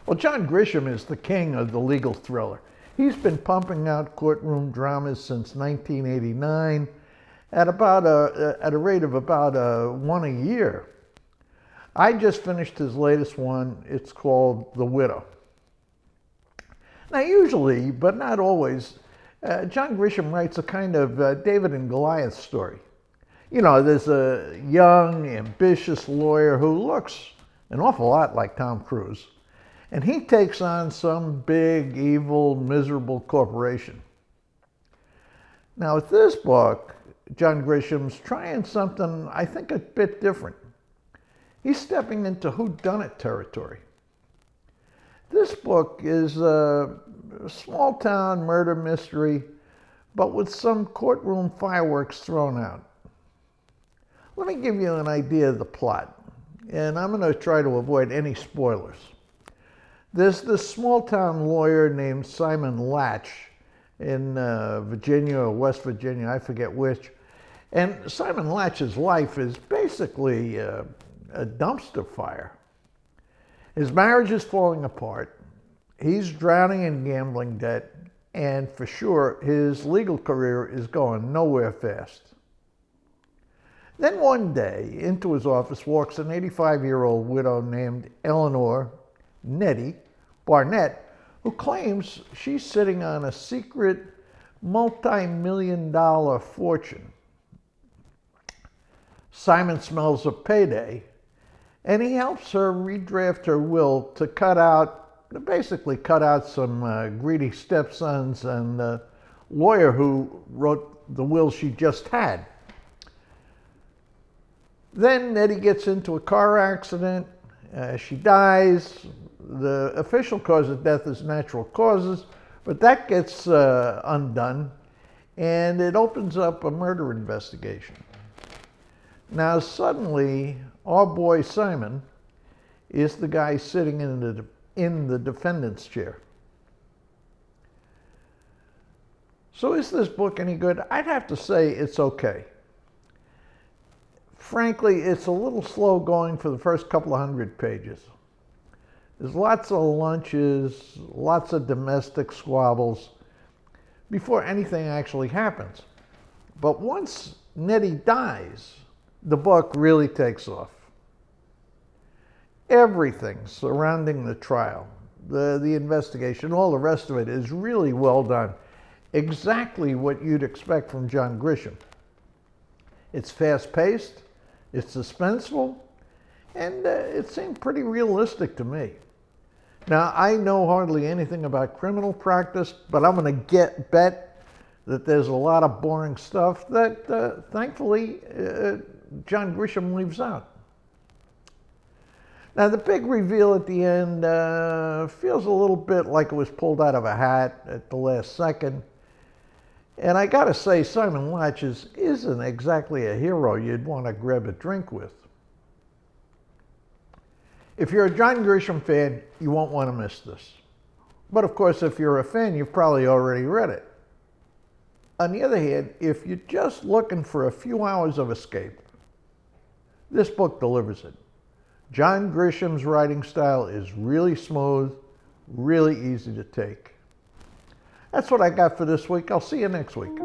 Well, John Grisham is the king of the legal thriller. He's been pumping out courtroom dramas since 1989 at a rate of about one a year. I just finished his latest one. It's called The Widow. Now, usually, but not always, John Grisham writes a kind of David and Goliath story. You know, there's a young, ambitious lawyer who looks an awful lot like Tom Cruise, and he takes on some big, evil, miserable corporation. Now, with this book, John Grisham's trying something, I think, a bit different. He's stepping into whodunit territory. This book is a small-town murder mystery, but with some courtroom fireworks thrown out. Let me give you an idea of the plot, and I'm going to try to avoid any spoilers. There's this small-town lawyer named Simon Latch in Virginia or West Virginia, I forget which, and Simon Latch's life is basically a dumpster fire. His marriage is falling apart, he's drowning in gambling debt, and for sure his legal career is going nowhere fast. Then one day, into his office walks an 85-year-old widow named Eleanor Nettie Barnett, who claims she's sitting on a secret multi-million-dollar fortune. Simon smells a payday, and he helps her redraft her will to basically cut out some greedy stepsons and the lawyer who wrote the will she just had. Then Nettie gets into a car accident. She dies. The official cause of death is natural causes, but that gets undone, and it opens up a murder investigation. Now suddenly, our boy Simon is the guy sitting in the defendant's chair. So is this book any good? I'd have to say it's okay. Frankly, it's a little slow going for the first couple of 100 pages. There's lots of lunches, lots of domestic squabbles before anything actually happens. But once Nettie dies, the book really takes off. Everything surrounding the trial, the investigation, all the rest of it is really well done. Exactly what you'd expect from John Grisham. It's fast-paced, it's suspenseful, and it seemed pretty realistic to me. Now, I know hardly anything about criminal practice, but I'm going to bet that there's a lot of boring stuff that, thankfully, John Grisham leaves out. Now, the big reveal at the end feels a little bit like it was pulled out of a hat at the last second. And I gotta say, Simon Latch isn't exactly a hero you'd want to grab a drink with. If you're a John Grisham fan, you won't want to miss this. But of course, if you're a fan, you've probably already read it. On the other hand, if you're just looking for a few hours of escape, this book delivers it. John Grisham's writing style is really smooth, really easy to take. That's what I got for this week. I'll see you next week.